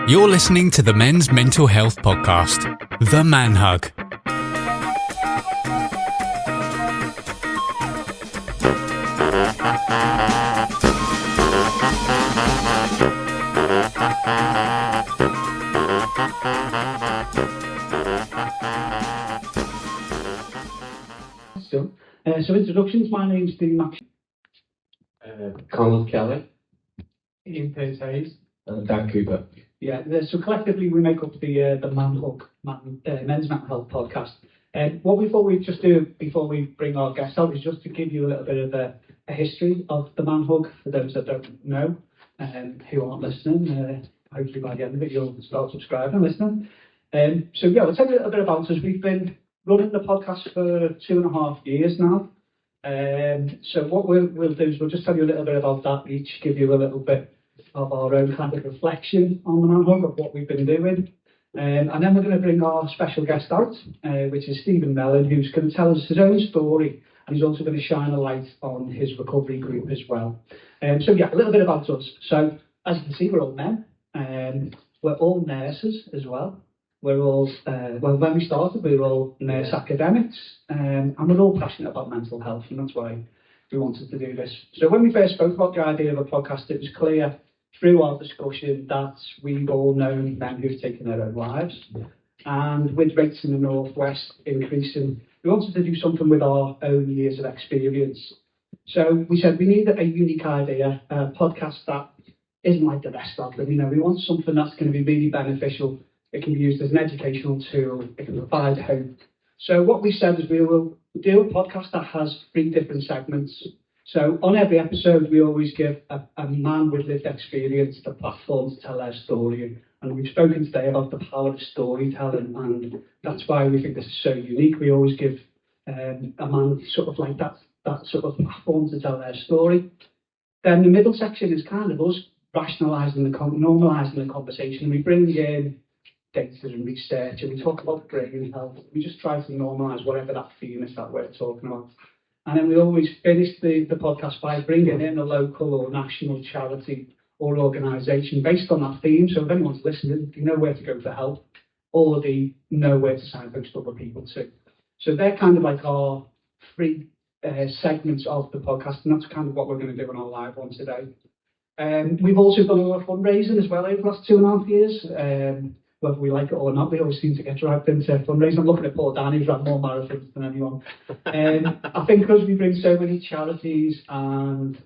You're listening to the Men's Mental Health Podcast, The Man Hug. So introductions, my name's Stephen Melling. Colin Kelly. Ian Hayes. And Dan Cooper. Yeah, so collectively we make up the Man Hug, Men's Mental Health Podcast. What we thought we'd just do before we bring our guests out is just to give you a little bit of a history of the Man Hug for those that don't know, who aren't listening. Hopefully by the end of it you'll start subscribing and listening. So yeah, we'll tell you a little bit about us. We've been running the podcast for 2.5 years now. So what we'll do is we'll just tell you a little bit about that each, give you a little bit of our own kind of reflection on the Man Hug of what we've been doing. And then we're going to bring our special guest out, which is Stephen Melling, who's going to tell us his own story, and he's also going to shine a light on his recovery group as well. So yeah, a little bit about us. So as you can see, we're all men. We're all nurses as well. We're all, well, when we started, we were all nurse academics, and we're all passionate about mental health, and that's why we wanted to do this. So when we first spoke about the idea of a podcast, it was clear through our discussion that we've all known men who've taken their own lives. And with rates in the Northwest increasing, we wanted to do something with our own years of experience. So we said we need a unique idea, a podcast that isn't like the rest of them. You know, we want something that's going to be really beneficial. It can be used as an educational tool. It can provide hope. So what we said is we will do a podcast that has 3 different segments. So on every episode, we always give a man with lived experience the platform to tell their story. And we've spoken today about the power of storytelling, and that's why we think this is so unique. We always give a man sort of like that sort of platform to tell their story. Then the middle section is kind of us rationalising normalising the conversation. We bring in data and research, and we talk about brain health. We just try to normalise whatever that theme is that we're talking about. And then we always finish the podcast by bringing in a local or national charity or organisation based on that theme. So if anyone's listening, they know where to go for help, or they know where to signpost other people to. So they're kind of like our 3 segments of the podcast, and that's kind of what we're going to do on our live one today. We've also done a lot of fundraising as well over the last 2.5 years. Whether we like it or not, we always seem to get dragged into fundraising. I'm looking at poor Dan, who's run more marathons than anyone. I think because we bring so many charities and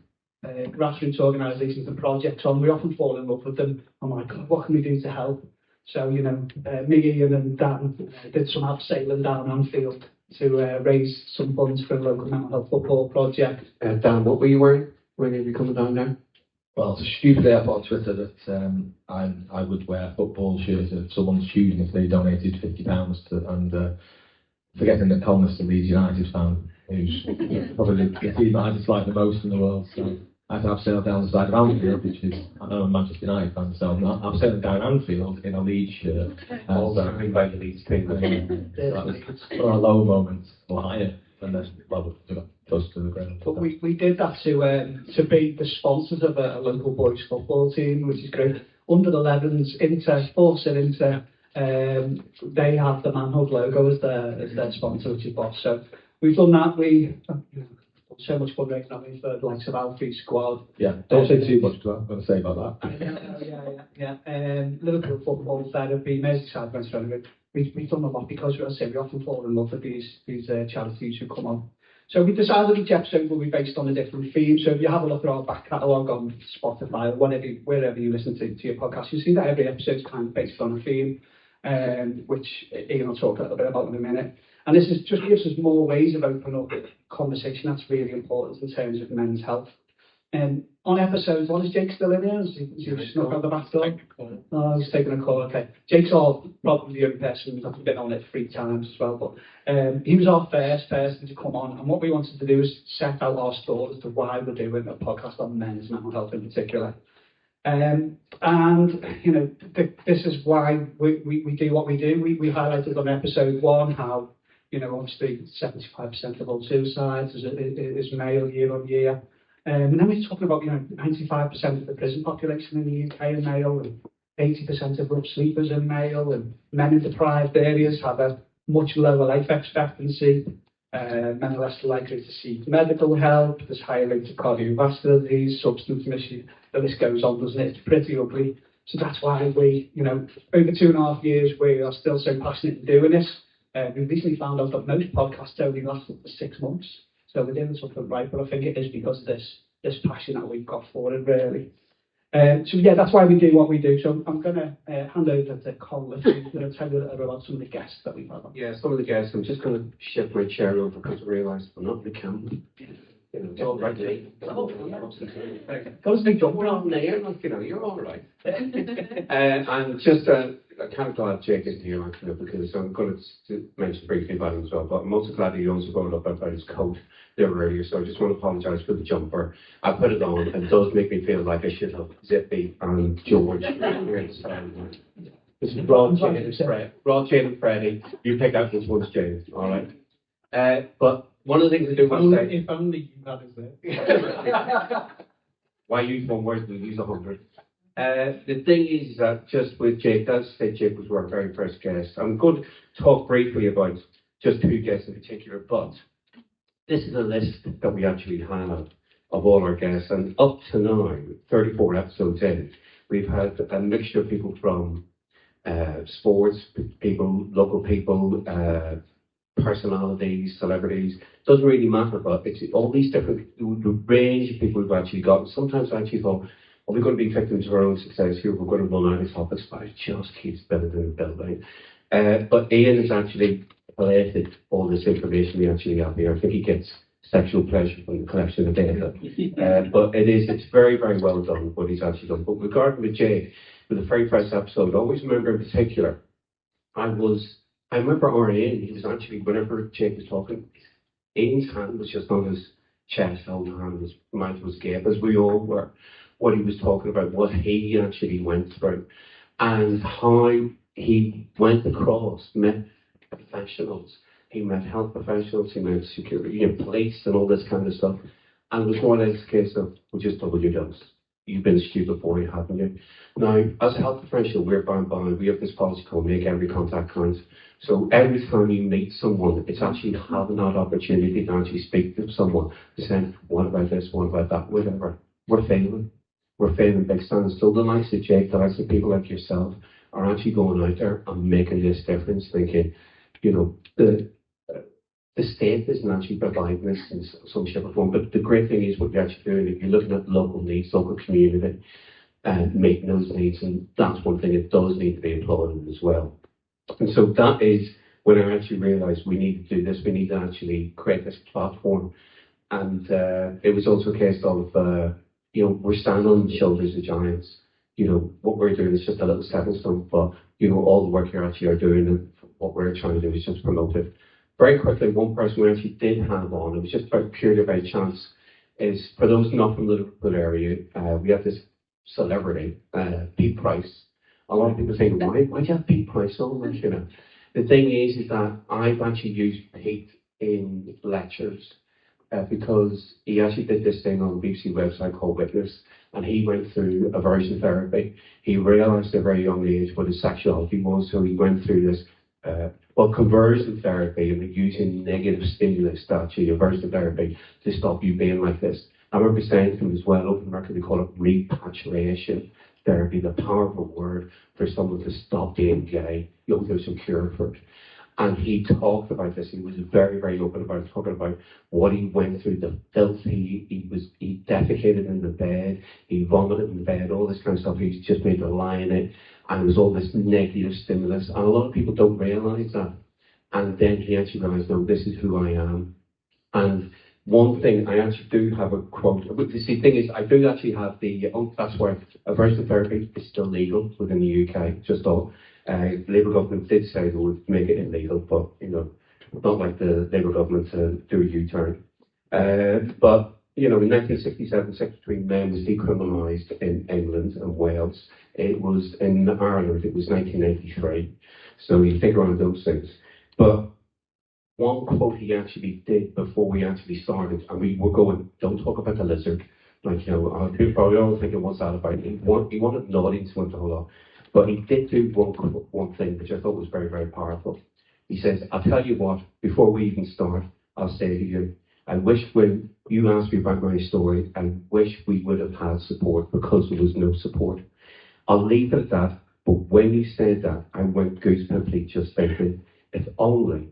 grassroots organisations and projects on, we often fall in love with them. I'm like, God, what can we do to help? So, you know, me, Ian and Dan did some abseiling down Anfield to raise some funds for a local mental health football project. Dan, what were you wearing when you were coming down there? Well, it's a stupid idea on Twitter that I would wear a football shirt if someone's choosing if they donated £50 to, and forgetting that Coln's a Leeds United fan, who's probably the team that I dislike the most in the world. So I have to sailed down the side of Anfield, which is, I know I'm a Manchester United fan, so I'm sailing down Anfield in a Leeds shirt. Also, by the Leeds team. That was for a low moment, or higher, and then, well, close to the ground. But we did that to be the sponsors of a local boys football team, which is great. Under 11s, Inter, Forza Inter, they have the Man Hug logo as their sponsor, which is Boss. So we've done that. We so much fundraising on me for the likes of Alfie Squad. Yeah, don't say too much, because I'm going to say about that. Yeah. Liverpool Football Therapy, Merseyside West Rugby. We've done a lot because, as I say, we often fall in love with these charities who come on. So we decided each episode will be based on a different theme. So if you have a look at our back catalogue on Spotify or wherever you listen to your podcast, you see that every episode is kind of based on a theme, which Ian will talk a little bit about in a minute. And this just gives us more ways of opening up conversation that's really important in terms of men's health. On episode 1, is Jake still in here? Is he snuck out the back door? Oh, he's taking a call, okay. Jake's probably the only person who's been on it 3 times as well, but he was our first person to come on, and what we wanted to do is set out our story as to why we're doing a podcast on men's mental health in particular. And, you know, this is why we do what we do. We highlighted on episode 1 how, you know, obviously 75% of all suicides is male year on year. And then we're talking about, you know, 95% of the prison population in the UK are male, and 80% of rough sleepers are male, and men in deprived areas have a much lower life expectancy. Men are less likely to seek medical help. There's higher rates of cardiovascular disease, substance misuse. The list goes on, doesn't it? It's pretty ugly. So that's why we, over 2.5 years, we are still so passionate in doing this. We recently found out that most podcasts only last up to 6 months. So we're doing something right, but I think it is because of this passion that we've got for it, really. So yeah, that's why we do what we do. So I'm going to hand over to Colin, who's going to tell you a little bit about some of the guests that we've had on. Yeah, some of the guests. I'm just going to shift my chair over because I realised I'm not in the camera. It's all right, mate. Got a big jumper on there, you're all right. And just, I'm kind of glad Jake isn't here actually, because I'm going to mention briefly about him as well, but I'm also glad he also brought up about his coat there earlier, so I just want to apologise for the jumper. I put it on, and it does make me feel like I should have Zippy and George here this time. This is Rod, Jane and Fred. Rod, Jane and Freddie. You pick out which one's Jane, all right? But one of the things I do want to say... If only you had us there. Why use one word and use 100? The thing is that just with Jake, as I said, Jake was our very first guest. I'm going to talk briefly about just 2 guests in particular, but this is a list that we actually have of all our guests, and up to now, 34 episodes in, we've had a mixture of people from sports people, local people, personalities, celebrities. Doesn't really matter, but it's all these different, the range of people we've actually got. Sometimes I actually thought, are we going to be victims of our own success here? We're going to run out of topics, but it just keeps building and building. But Ian has actually collated all this information we actually have here. I think he gets sexual pleasure from the collection of data. But it's very, very well done, what he's actually done. But regarding with Jay, with the very first episode, I always remember in particular, I remember Ian, he was actually, whenever Jake was talking, Ian's hand was just on his chest, held hand, his mouth was agape, as we all were. What he was talking about, what he actually went through, and how he went across, met professionals. He met health professionals, he met security, police, and all this kind of stuff. And it was more or less a case of, we just double your dose. You've been stupid for you, haven't you? Now, as a health professional, we're bound by, we have this policy called make every contact count. So every time you meet someone, it's actually having that opportunity to actually speak to someone, to say, what about this, what about that, whatever. We're failing. We're failing big stands. So the likes of Jake, the likes of people like yourself are actually going out there and making this difference, thinking, the state isn't actually providing this in some shape or form. But the great thing is what you're actually doing, if you're looking at local needs, local community, and meeting those needs, and that's one thing that does need to be applauded as well. And so that is when I actually realised we need to do this, we need to actually create this platform. And it was also a case of, we're standing on the shoulders of giants. What we're doing is just a little stepping stone, but, all the work you actually are doing and what we're trying to do is just promote it. Very quickly, one person we actually did have on, it was just purely by chance, is for those not from the Liverpool area, we have this celebrity, Pete Price. A lot of people think, why do you have Pete Price on? The thing is that I've actually used Pete in lectures because he actually did this thing on the BBC website called Witness, and he went through aversion therapy. He realised at a very young age what his sexuality was, so he went through this conversion therapy and using negative stimulus, actually aversion therapy, to stop you being like this. I remember saying to him as well, open record, they call it repatriation therapy, the powerful word for someone to stop being gay. There's a cure for it. And he talked about this. He was very, very open about it, talking about what he went through, the filth. He defecated in the bed, he vomited in the bed, all this kind of stuff. He's just made to lie in it. And it was all this negative stimulus. And a lot of people don't realise that. And then he actually realised, no, this is who I am. And one thing, I actually do have a quote. But the thing is, I do actually have that's why aversion therapy is still legal within the UK, just all. Labour government did say they would make it illegal, but, not like the Labour government to do a U-turn. But, in 1967, sex between men was decriminalised in England and Wales. It was in Ireland, it was 1983. So you think around those things. But one quote he actually did before we actually started, and we were going, don't talk about the lizard. People probably all thinking, what's that about? He wanted an audience with a whole lot. But he did do one thing which I thought was very, very powerful. He says, I'll tell you what, before we even start, I'll say to you, I wish when you asked me about my story, I wish we would have had support because there was no support. I'll leave it at that, but when you said that, I went goosepimply just thinking, if only,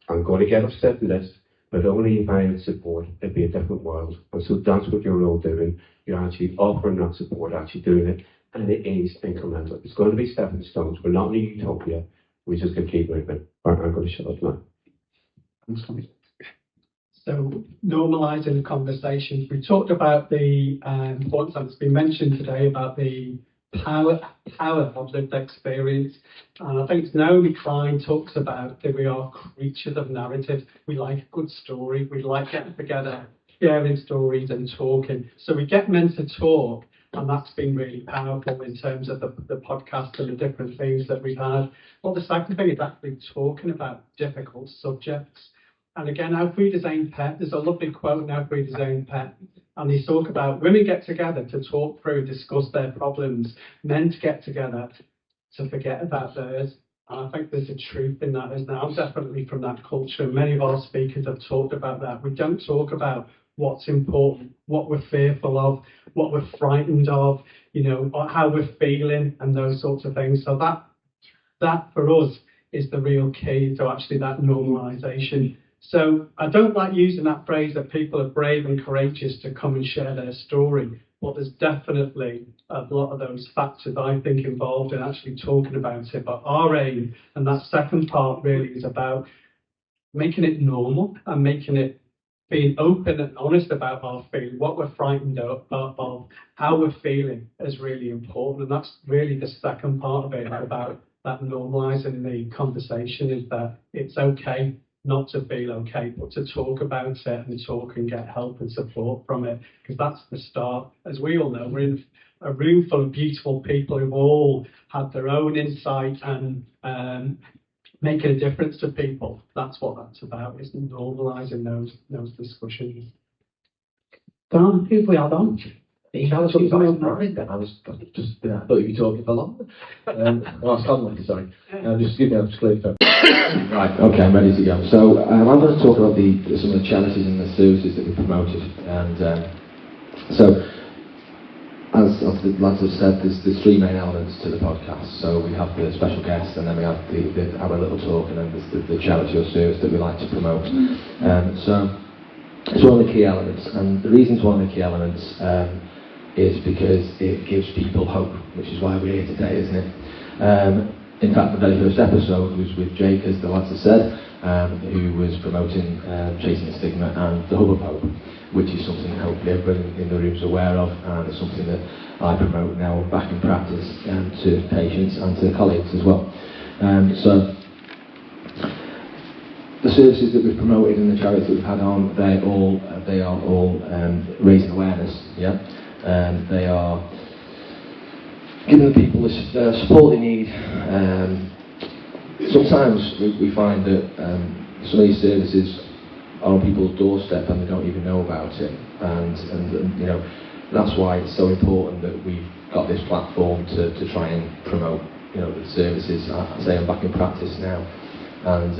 I'm going to get upset in this, but only if I had support, it'd be a different world. And so that's what you're all doing. You're actually offering that support, actually doing it, and it is incremental. It's going to be stepping stones. We're not in a utopia. We're just going to keep moving. Right, I'm going to shut up now. Thanks, Tommy. So normalising the conversations. We talked about the importance that's been mentioned today about the power of lived experience. And I think it's Naomi Klein talks about that we are creatures of narrative. We like a good story. We like getting together, sharing stories and talking. So we get men to talk, and that's been really powerful in terms of the podcast and the different things that we've had. Well, the second thing is actually talking about difficult subjects. And again, Our Food is Aimed Pet, there's a lovely quote in Our Food is Aimed Pet, and they talk about women get together to talk through, discuss their problems, men to get together to forget about theirs. And I think there's a truth in that, isn't there? I'm definitely from that culture, and many of our speakers have talked about that. We don't talk about what's important, what we're fearful of, what we're frightened of, you know, or how we're feeling and those sorts of things. So that for us is the real key to actually that normalisation. So I don't like using that phrase that people are brave and courageous to come and share their story, but there's definitely a lot of those factors I think involved in actually talking about it. But our aim, and that second part really is about making it normal and making it being open and honest about our feeling, what we're frightened of, how we're feeling is really important. And that's really the second part of it, about that normalising the conversation, is that it's okay not to feel okay, but to talk about it and talk and get help and support from it, because that's the start. As we all know, we're in a room full of beautiful people who've all had their own insight and making a difference to people. That's what that's about, is normalising those discussions. Dan, who have we had on? I thought you'd be talking for longer. Sorry. Just give me a clear phone. Right, okay, I'm ready to go. So I'm going to talk about some of the charities and the services that we promoted. And so, as the lads have said, there's three main elements to the podcast. So we have the special guest, and then we have our little talk, and then there's the charity or service that we like to promote. So it's one of the key elements, and the reason it's one of the key elements is because it gives people hope, which is why we're here today, isn't it? In fact, the very first episode was with Jake, as the lads have said, who was promoting Chasing the Stigma and the Hub of Hope, which is something that hopefully everybody in the room is aware of, and it's something that I promote now back in practice to patients and to colleagues as well. So the services that we've promoted and the charities that we've had on, they are all raising awareness. Yeah. They are giving the people the support they need. Sometimes we find that some of these services are on people's doorstep and they don't even know about it, and you know, that's why it's so important that we've got this platform to try and promote, you know, the services. I say I'm back in practice now, and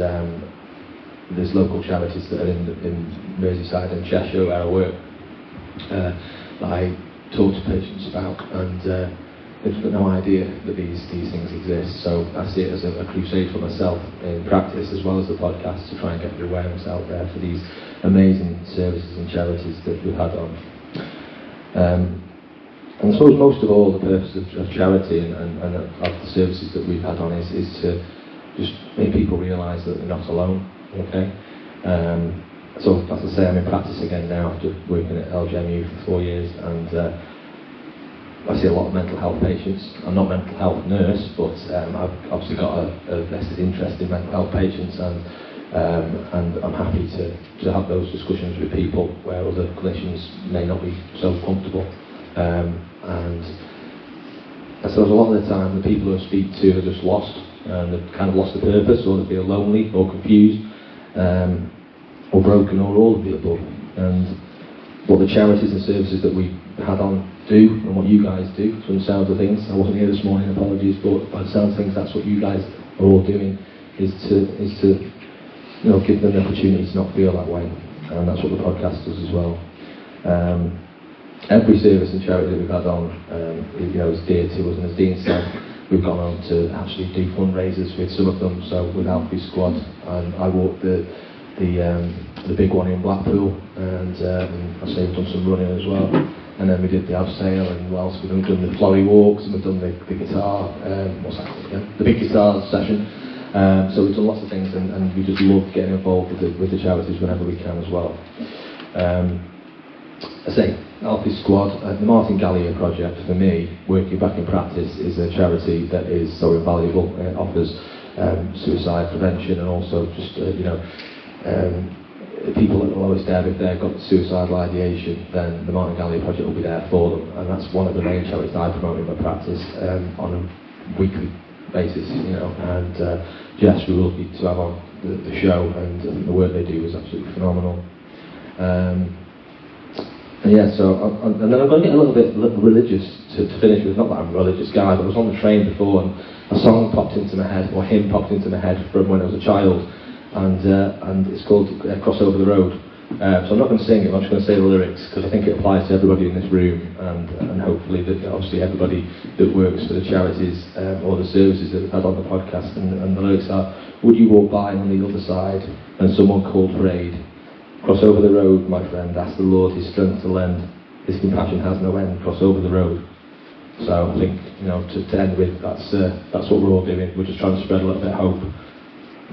there's local charities that are in Merseyside and Cheshire where I work that I talk to patients about, and they've got no idea that these things exist. So I see it as a crusade for myself in practice, as well as the podcast, to try and get the awareness out there for these amazing services and charities that we've had on. And I suppose most of all, the purpose of charity and of the services that we've had on is to just make people realise that they're not alone. Okay. So as I say, I'm in practice again now after working at LGMU for 4 years, and I see a lot of mental health patients. I'm not a mental health nurse, but I've obviously got a vested interest in mental health patients, and I'm happy to have those discussions with people where other clinicians may not be so comfortable. And I suppose a lot of the time the people who I speak to are just lost, and they've kind of lost the purpose, or they feel lonely or confused, or broken, or all of the above. And what the charities and services that we had on do and what you guys do. From the sound of things, I wasn't here this morning, apologies, but by the sound of things, that's what you guys are all doing, is to give them the opportunity to not feel that way, and that's what the podcast does as well. Every service and charity that we've had on, is dear to us, and as Dean said, we've gone on to actually do fundraisers with some of them. So with Alfie Squad, and I walked the big one in Blackpool, and I say we've done some running as well. And then we did the abseil, and else we've done the flowy walks, and we've done the guitar, what's that called again? The big guitar session. So we've done lots of things, and we just love getting involved with the charities whenever we can as well. I say, Alfie Squad, the Martin Gallier project, for me, working back in practice, is a charity that is so invaluable. It offers suicide prevention, and also just, people at the lowest ebb, if they've got suicidal ideation, then the Martin Gallier project will be there for them. And that's one of the main charities I promote in my practice on a weekly basis, and Jess, we're lucky to have on the show, and the work they do is absolutely phenomenal. And then I'm going to get a little bit religious to finish with. Not that I'm a religious guy, but I was on the train before, and a song popped into my head, or hymn popped into my head from when I was a child, and it's called Cross Over the Road. So I'm not going to sing it, I'm just going to say the lyrics, because I think it applies to everybody in this room, and hopefully that obviously everybody that works for the charities or the services that we've had on the podcast. And the lyrics are: would you walk by on the other side and someone called for aid? Cross over the road, my friend, ask the Lord his strength to lend. His compassion has no end, cross over the road. So I think, to end with, that's what we're all doing. We're just trying to spread a little bit of hope,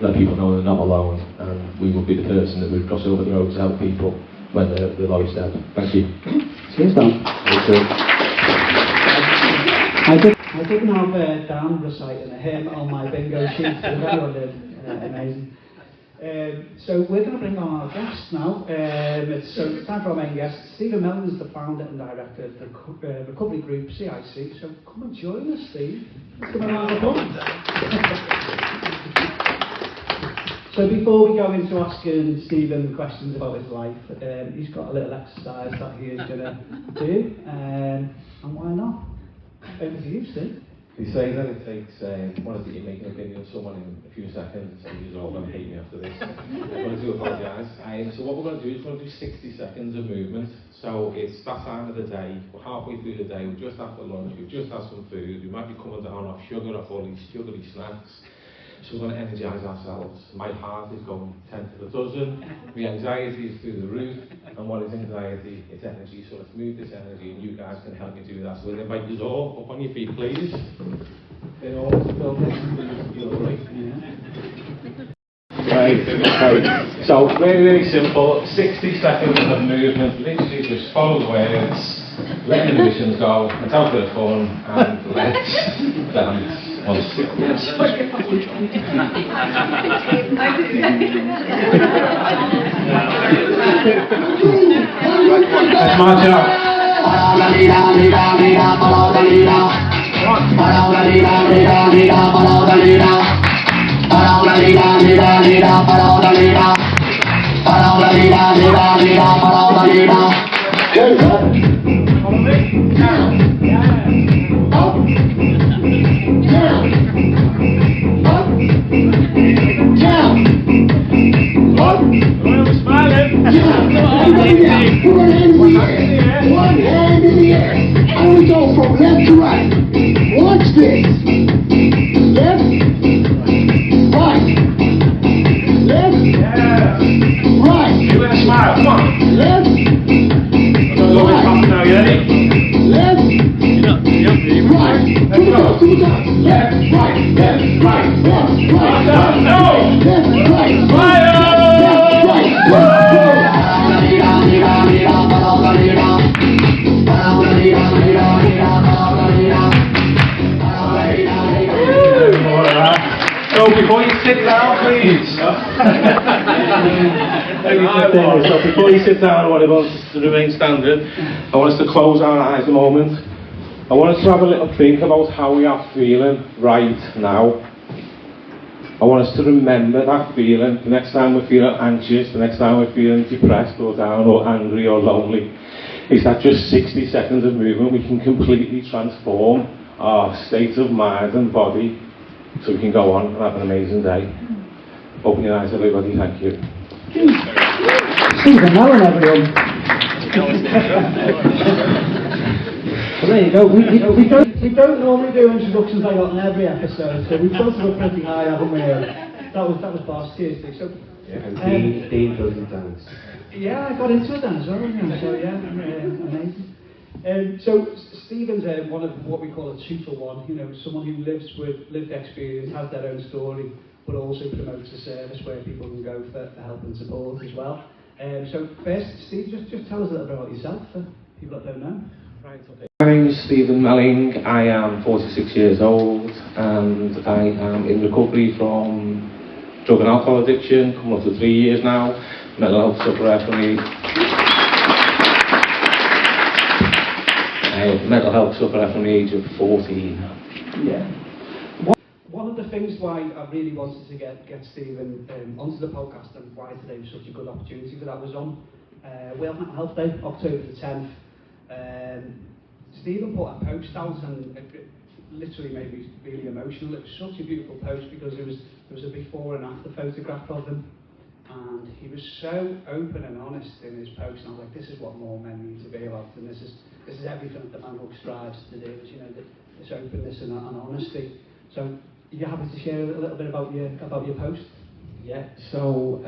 let people know they're not alone, and we will be the person that would cross over the road to help people when they're the lowest ebb. Thank you. Cheers, Dan. I didn't have Dan reciting a hymn on my bingo sheet, so everyone did. Amazing. So we're going to bring on our guests now. It's time for our main guest. Stephen Melling is the founder and director of the recovery group CIC. So come and join us, Steve. Come on. So before we go into asking Stephen questions about his life, he's got a little exercise that he is going to do, and why not? Over to you, Steve. He says that it takes, what is it, you make an opinion of someone in a few seconds, and you're all going to hate me after this. I'm going to apologise. So what we're going to do is we're going to do 60 seconds of movement. So it's that time of the day, we're halfway through the day, we're just after lunch, we've just had some food, we might be coming down off sugar, off all these sugary snacks. So we're going to energise ourselves. My heart is going 10 to the dozen, my anxiety is through the roof, and what is anxiety? It's energy, so let's move this energy, and you guys can help me do that. So we'll invite you all up on your feet, please. In all this building, feel great. Right. So very, very simple, 60 seconds of movement, literally just follow the words, let the inhibitions go, it's out for the fun, and let's dance. That's my job. One hand in the air. And we go from left to right. Watch this. Left, right. Left, right. Give it a smile, come on. Left, Now, you ready? left, right. Two times, two times. Left, right, left, right, left, right. No! Left, right, Fire! left, right, left, So before you sit down, please. So before you sit down, I want us to remain standing. I want us to close our eyes a moment. I want us to have a little think about how we are feeling right now. I want us to remember that feeling the next time we're feeling anxious, the next time we're feeling depressed or down or angry or lonely. is that just 60 seconds of movement, we can completely transform our state of mind and body so we can go on and have an amazing day. Open your eyes, everybody. Thank you. Stephen Melling, everyone. Well, there you go. We don't normally do introductions like that on every episode, so we've got to go pretty high, haven't we? That was boss. Cheers, Steve. So, Yeah, and Dean doesn't dance. yeah, I got into it then as well. So yeah, amazing. So Stephen's one of what we call a 2-for-1. You know, someone who lives with lived experience, has their own story, but also promotes a service where people can go for help and support as well. So first, Steve, just tell us a little bit about yourself for people that don't know. Right, okay. My name is Stephen Melling. I am 46 years old and I am in recovery from drug and alcohol addiction, coming up to 3 years now. Mental health sufferer from the age of 14. Yeah. One of the things why I really wanted to get Stephen onto the podcast and why today was such a good opportunity for that was on World Mental Health Day, October the 10th. Stephen put a post out and it literally made me really emotional. It was such a beautiful post because there was a before and after photograph of him, and he was so open and honest in his post. And I was like, this is what more men need to be about, and this is everything that the Man Hook strives to do. Is, you know, this openness and honesty. So, are you happy to share a little bit about your post? Yeah. So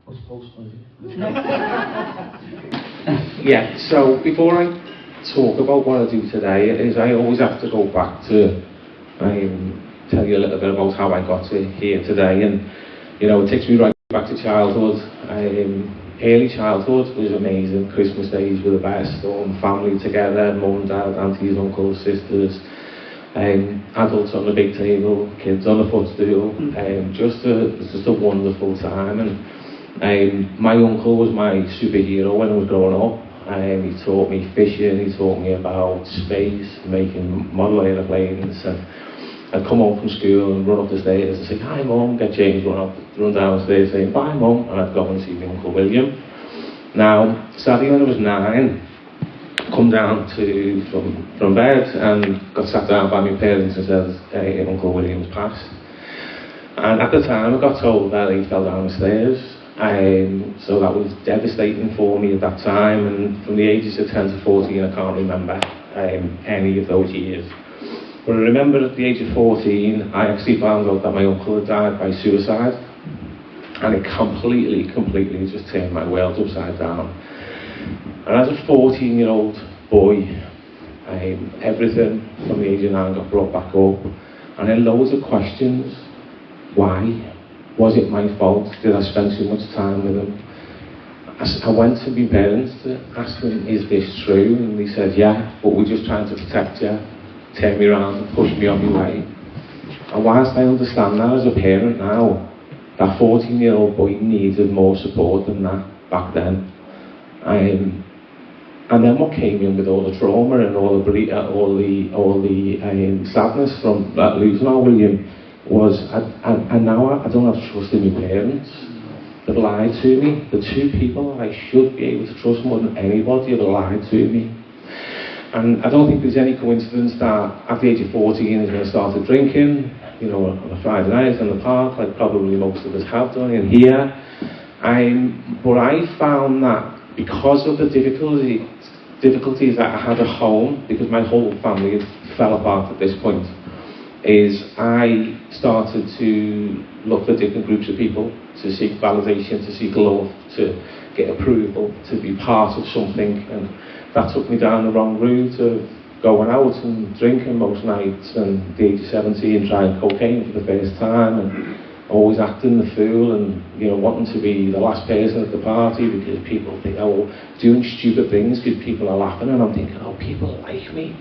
what's post? Yeah. So before I talk about what I do today, is I always have to go back to tell you a little bit about how I got to here today, and you know, it takes me right back to childhood. Early childhood was amazing. Christmas days were the best, all the family together, mum, dad, aunties, uncles, sisters, adults on the big table, kids on the footstool. Just a wonderful time. And my uncle was my superhero when I was growing up. He taught me fishing, he taught me about space, making model aeroplanes. And I'd come home from school and run up the stairs and say, hi mum, get changed, run downstairs saying, bye mum, and I'd go and see my Uncle William. Now, sadly when I was 9, come down from bed and got sat down by my parents and said, hey, Uncle William's passed. And at the time I got told that he fell down the stairs. So that was devastating for me at that time, and from the ages of 10 to 14 I can't remember any of those years. But I remember at the age of 14 I actually found out that my uncle had died by suicide, and it completely just turned my world upside down. And as a 14-year-old boy, everything from the age of 9 got brought back up, and then loads of questions. Why? Was it my fault? Did I spend too much time with him? I went to my parents to ask them, is this true? And they said, yeah, but we're just trying to protect you, turn me around and push me on my way. And whilst I understand that as a parent now, that 14-year-old boy needed more support than that back then. And then what came in with all the trauma and all the sadness from losing our William was, and now I don't have trust in my parents. They've lied to me. The two people I should be able to trust more than anybody have lied to me. And I don't think there's any coincidence that at the age of 14 is when I started drinking, you know, on a Friday night in the park, like probably most of us have done in here. But I found that because of the difficulties that I had at home, because my whole family fell apart at this point, is I started to look for different groups of people, to seek validation, to seek love, to get approval, to be part of something. And that took me down the wrong route of going out and drinking most nights, and at the age of 17 trying cocaine for the first time, and always acting the fool, and you know, wanting to be the last person at the party because people think, oh, doing stupid things because people are laughing, and I'm thinking, oh, people like me.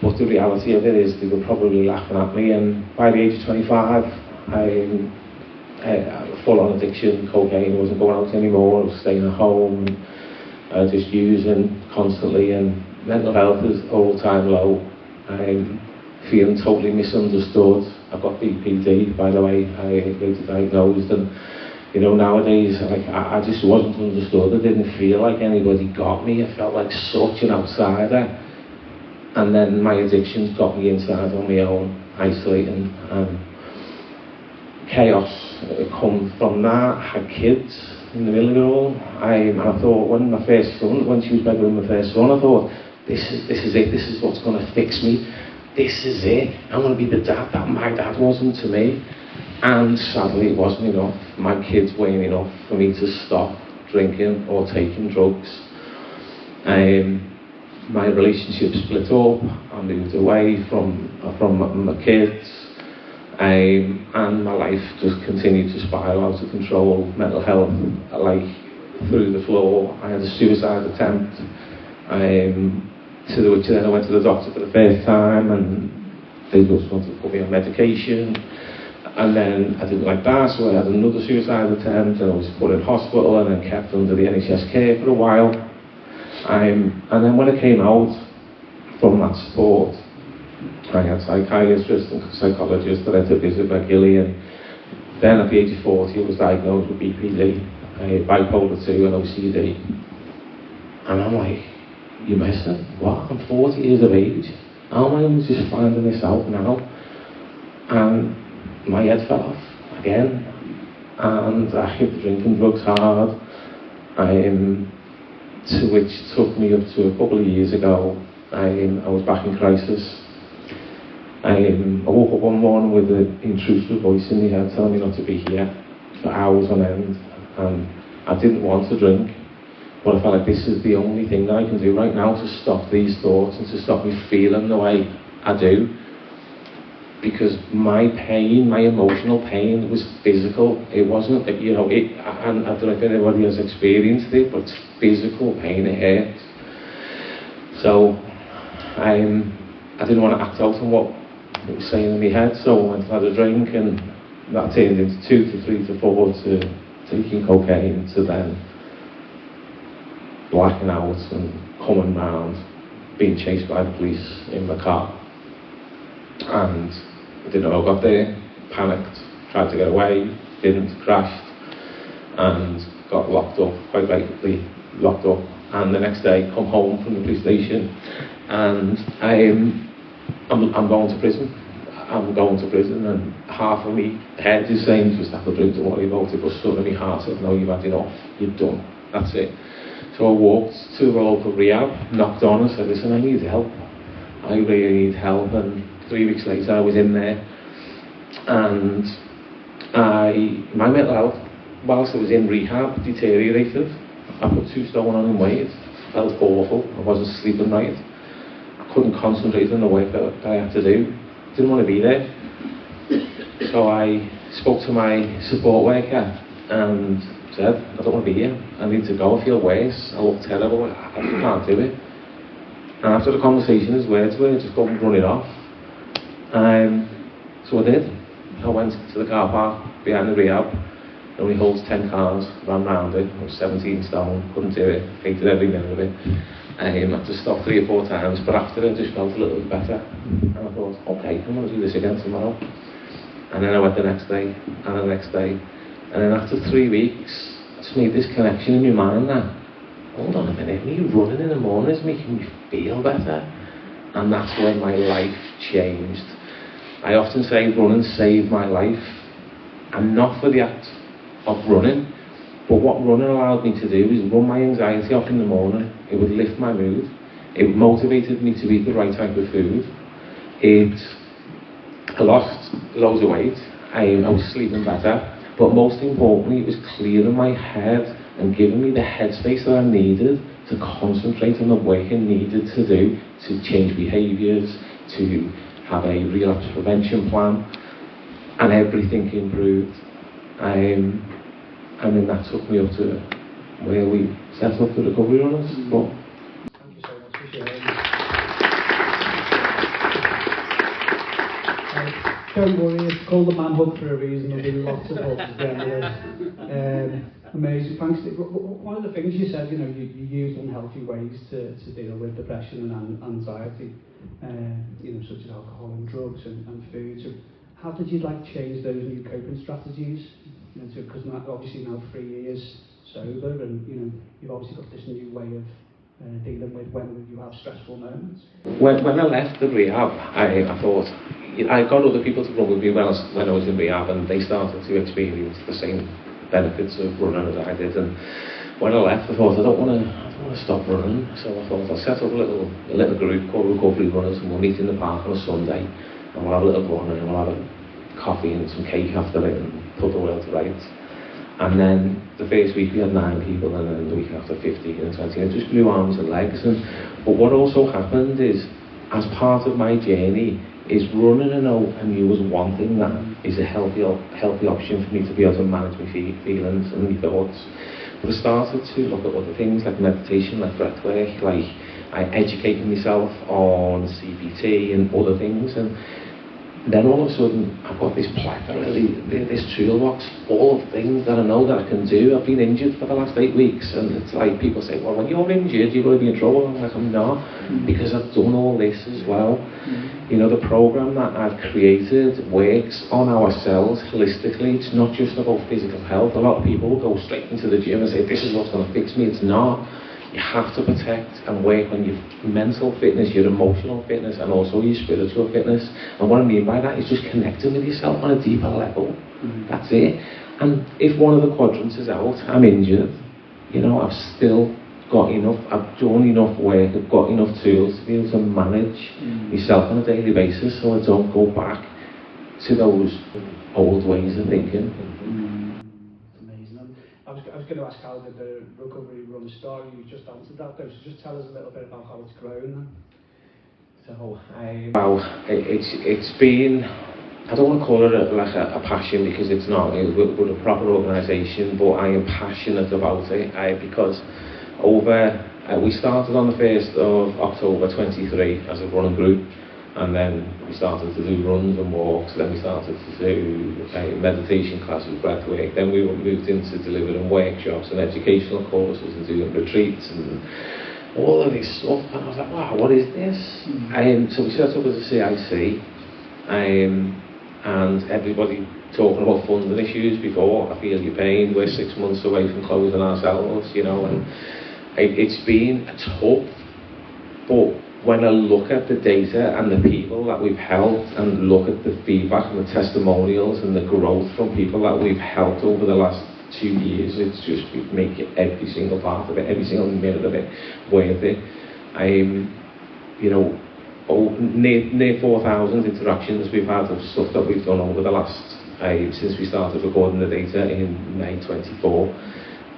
But the reality of it is they were probably laughing at me. And by the age of 25 I full-on addiction, cocaine, wasn't going out anymore, I was staying at home, just using constantly, and mental health is all-time low. I'm feeling totally misunderstood. I've got BPD, by the way, I later diagnosed, and You know, nowadays, like, I just wasn't understood. I didn't feel like anybody got me. I felt like such an outsider. And then my addictions got me inside on my own, isolating. Chaos come from that. I had kids in the middle of it all. And I thought, when she was pregnant with my first son, I thought, this is it. This is what's going to fix me. This is it. I'm going to be the dad that my dad wasn't to me. And sadly, it wasn't enough. My kids weren't enough for me to stop drinking or taking drugs. My relationship split up. I moved away from my kids. And my life just continued to spiral out of control. Mental health, like, through the floor. I had a suicide attempt. To which then I went to the doctor for the first time, and they just wanted to put me on medication. And then I didn't like that, so I had another suicide attempt, and I was put in hospital and then kept under the NHS care for a while. And then when I came out from that support, I had psychiatrists and psychologists that I had to visit regularly, and then at the age of 40 I was diagnosed with BPD, bipolar 2 and OCD. And I'm like, you messing? What? I'm 40 years of age. How am I only just finding this out now? And my head fell off again, and I hit the drinking drugs hard, to which took me up to a couple of years ago. I was back in crisis. I woke up one morning with an intrusive voice in my head telling me not to be here for hours on end, and I didn't want to drink, but I felt like this is the only thing that I can do right now to stop these thoughts and to stop me feeling the way I do. Because my pain, my emotional pain, was physical. It wasn't, you know, and I don't know if anybody has experienced it, but it's physical pain, it hurts. So I didn't want to act out on what it was saying in my head, so I went and had a drink, and that turned into 2 to 3 to 4 to taking cocaine, to then blacking out and coming round, being chased by the police in my car. And I didn't know I got there, panicked, tried to get away, didn't, crashed, and got locked up, quite rightly locked up. And the next day, come home from the police station, and I'm going to prison. I'm going to prison, and half of me head is saying, just have a drink, don't worry about it, but sort of my heart said, no, you've had enough, you're done, that's it. So I walked to the local rehab, knocked on and said, listen, I need help. I really need help. And 3 weeks later I was in there, and my mental health, whilst I was in rehab, deteriorated. I put 2 stone on in weight, felt awful, I wasn't sleeping right, I couldn't concentrate on the work that I had to do, didn't want to be there. So I spoke to my support worker and said, I don't want to be here, I need to go, I feel worse, I look terrible, I can't do it. And after the conversation, his words were, just go and run it off. So I did. I went to the car park behind the rehab. It only holds 10 cars, ran round it. I was 17 stone, couldn't do it, hated every minute of it. I had to stop 3 or 4 times, but after it, I just felt a little bit better. And I thought, okay, I'm going to do this again tomorrow. And then I went the next day, and the next day. And then after 3 weeks, I just made this connection in my mind that, hold on a minute, me running in the morning is making me feel better. And that's when my life changed. I often say running saved my life, and not for the act of running, but what running allowed me to do is run my anxiety off in the morning. It would lift my mood, it motivated me to eat the right type of food, I lost loads of weight, I was sleeping better, but most importantly it was clearing my head and giving me the headspace that I needed to concentrate on the work I needed to do to change behaviours, to have a relapse prevention plan, and everything improved. And then that took me up to where we set up the recovery runners. But Thank you so much for sharing. Don't worry, it's called the man hook for a reason. There'll be lots of hooks at the end of this. Amazing, thanks. One of the things you said, you use unhealthy ways to deal with depression and anxiety, such as alcohol and drugs and food. So how did you change those new coping strategies? because obviously now 3 years sober, and you've obviously got this new way of dealing with when you have stressful moments. When I left the rehab, I thought, I got other people to run with me when I was in rehab, and they started to experience the same benefits of running as I did. And when I left, I thought, I don't want to stop running. So I thought, I'll set up a little group called Recovery Runners, and we'll meet in the park on a Sunday, and we'll have a little run, and we'll have a coffee and some cake after it, and put the world to rights. And then the first week we had 9 people, and then the week after 15 and 20, and it just grew arms and legs. But what also happened is, as part of my journey, is running and I knew was one thing that is a healthy option for me to be able to manage my feelings and my thoughts. But I started to look at other things like meditation, like breathwork, like I educated myself on CBT and other things, and then all of a sudden I've got this plethora, this toolbox full of things that I know that I can do. I've been injured for the last 8 weeks, and it's like people say, well, when you're injured you're going to be in trouble. I'm like, I'm not, because I've done all this as well. The program that I've created works on our cells holistically. It's not just about physical health. A lot of people will go straight into the gym and say, this is what's going to fix me. It's not. You have to protect and work on your mental fitness, your emotional fitness, and also your spiritual fitness. And what I mean by that is just connecting with yourself on a deeper level. That's it. And if one of the quadrants is out, I'm injured, I've still got enough, I've done enough work, I've got enough tools to be able to manage myself on a daily basis, so I don't go back to those old ways of thinking. I was going to ask how did the recovery run start. You just answered that though, so just tell us a little bit about how it's grown. So it's been, I don't want to call it a passion, because it's not. We're a proper organisation, but I am passionate about it because we started on the 1st of October 23 as a running group, and then we started to do runs and walks, then we started to do meditation classes, breathwork, then we moved into delivering workshops and educational courses and doing retreats and all of this stuff, and I was like, wow, what is this? So we set up as a CIC, and everybody talking about funding issues before. I feel your pain, we're 6 months away from closing ourselves, and it's been tough, but when I look at the data and the people that we've helped, and look at the feedback and the testimonials and the growth from people that we've helped over the last 2 years, it's just making every single part of it, every single minute of it worth it. Near 4,000 interactions we've had of stuff that we've done over the last, since we started recording the data in May 24.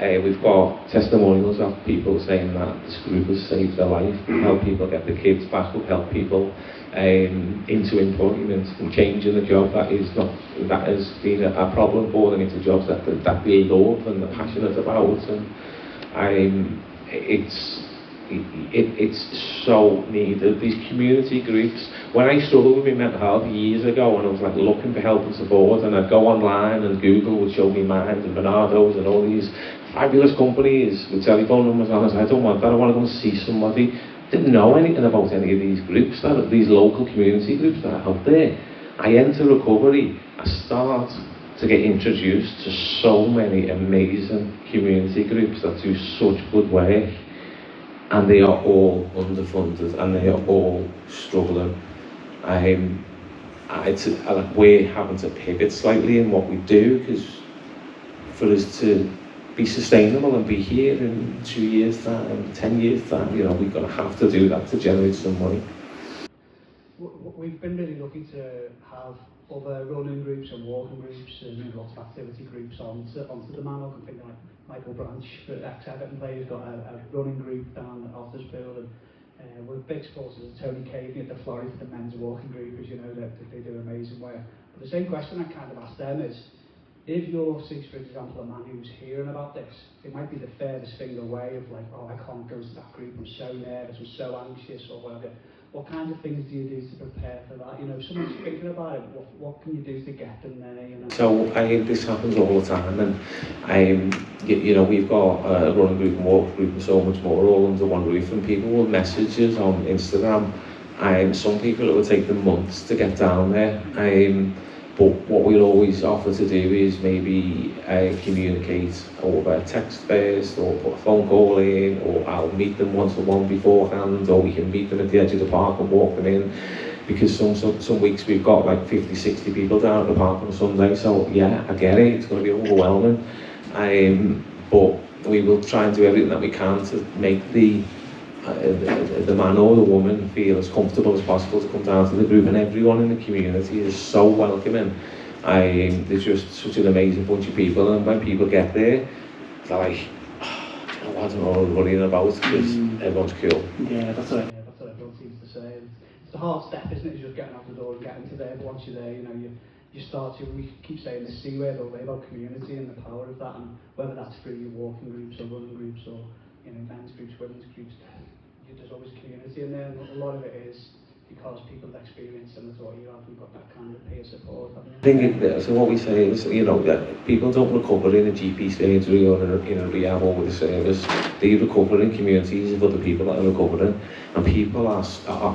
We've got testimonials of people saying that this group has saved their life. We've helped people get the kids back. We've helped people into employment and changing the job that has been a problem for them into jobs that they love and they're passionate about. And it's so needed. These community groups. When I struggled with my mental health years ago, and I was like looking for help and support, and I'd go online and Google would show me Mind and Bernardo's and all these fabulous companies with telephone numbers on. I was like, I don't want that. I want to go and see somebody. Didn't know anything about any of these groups, these local community groups that are out there. I enter recovery. I start to get introduced to so many amazing community groups that do such good work. And they are all underfunded, and they are all struggling. We're having to pivot slightly in what we do, because for us to be sustainable and be here in 2 years' time, 10 years' time, we're going to have to do that to generate some money. We've been really lucky to have other running groups and walking groups and lots of activity groups onto the Manhook. I'm thinking like Michael Branch, the ex-Everton player, has got a running group down at Otterspool, and we're big supporters of Tony Cavey at the Florida, the men's walking group, as you know, that they do amazing work. But the same question I kind of asked them is, if you're, say, for example, a man who's hearing about this, it might be the furthest thing away of like, oh, I can't go to that group, I'm so nervous, I'm so anxious, or whatever. What kind of things do you do to prepare for that? Someone's thinking about it, what can you do to get them there, So this happens all the time, and we've got a running group and walk group and so much more all under one roof, and people will message us on Instagram. Some people it will take them months to get down there. But what we'll always offer to do is maybe communicate over text first, or put a phone call in, or I'll meet them one-to-one beforehand, or we can meet them at the edge of the park and walk them in. Because some weeks we've got like 50, 60 people down at the park on a Sunday, so yeah, I get it, it's going to be overwhelming. But we will try and do everything that we can to make the man or the woman feel as comfortable as possible to come down to the group, and everyone in the community is so welcoming. There's just such an amazing bunch of people, and when people get there, they're like, oh, I don't know what I'm worrying about, because everyone's cool. Yeah, that's what everyone seems to say. It's the hard step, isn't it? It's just getting out the door and getting to there. But once you're there, you know, you start to, we keep saying the C word, but way about community and the power of that, and whether that's through your walking groups or running groups or, you know, men's groups, women's groups, there's always community in there, and a lot of it is because people have experienced similar to what you have, and got that kind of peer support. I think so what we say is, you know, that people don't recover in a GP surgery or in a rehab or with a service. They recover in communities of other people that are recovering, and people are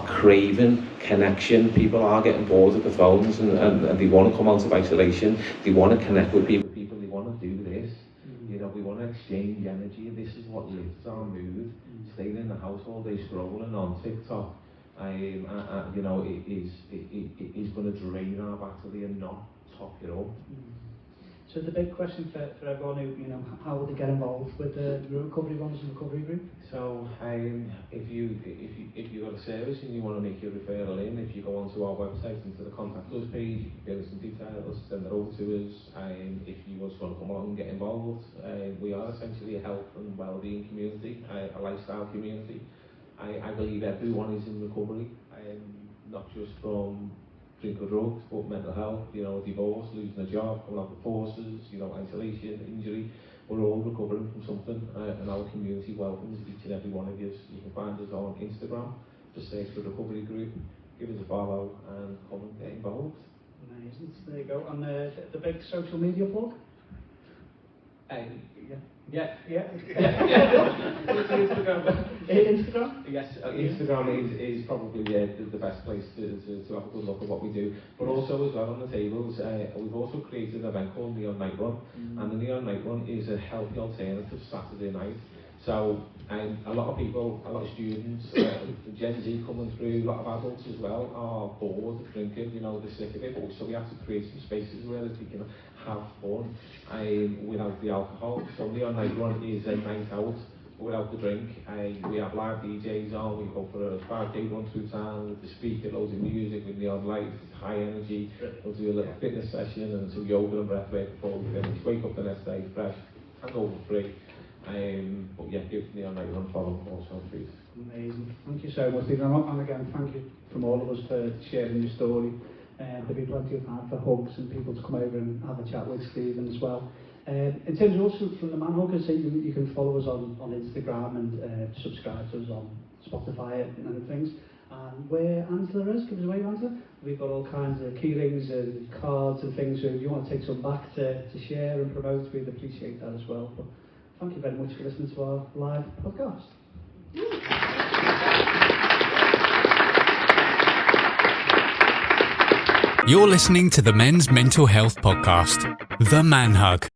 craving connection. People are getting bored of the phones, and they want to come out of isolation. They want to connect with people. They want to do this. You know, we want to exchange energy. This is what lifts our mood. Staying in the house all day scrolling on TikTok, you know, it is going to drain our battery and not top it up. So the big question for everyone who, you know, how would they get involved with the recovery runs and recovery group? So if you've got a service and you want to make your referral in, if you go onto our website, into the contact us page, you can give us some details, send it over to us. If you just want to come along and get involved, we are essentially a health and wellbeing community, a lifestyle community. I believe everyone is in recovery, not just from drink or drugs, but mental health, you know, divorce, losing a job, coming out of forces, you know, isolation, injury. We're all recovering from something, and our community welcomes each and every one of you. You can find us on Instagram, just search for Recovery Group, give us a follow, and come and get involved. Amazing. So there you go. And the big social media plug? Yeah. Instagram? Yes, Instagram is probably the best place to have a good look at what we do. But also as well on the tables, we've also created an event called Neon Night Run, and the Neon Night Run is a healthy alternative Saturday night. So a lot of people, a lot of students, Gen Z coming through, a lot of adults as well are bored of drinking, you know, they're sick of it, so we have to create some spaces where they can have fun without the alcohol. So Neon Night Run is a night out without the drink. We have live DJs on, we go for a 5K run through town with the speaker, loads of music with neon lights, high energy. We'll do a little fitness session and some yoga and breath work before we finish. Wake up the next day fresh, hangover free. But yeah, give Neon Night Run a follow also, please. Amazing. Thank you so much, Stephen. And again, thank you from all of us for sharing your story. There'll be plenty of time for hugs and people to come over and have a chat with Stephen as well. In terms of also from the Manhuggers, you can follow us on Instagram and subscribe to us on Spotify and things. And where Angela is, give us away, Angela. We've got all kinds of key rings and cards and things, so if you want to take some back to share and promote, we'd appreciate that as well. But thank you very much for listening to our live podcast. You're listening to the Men's Mental Health Podcast, The Man Hug.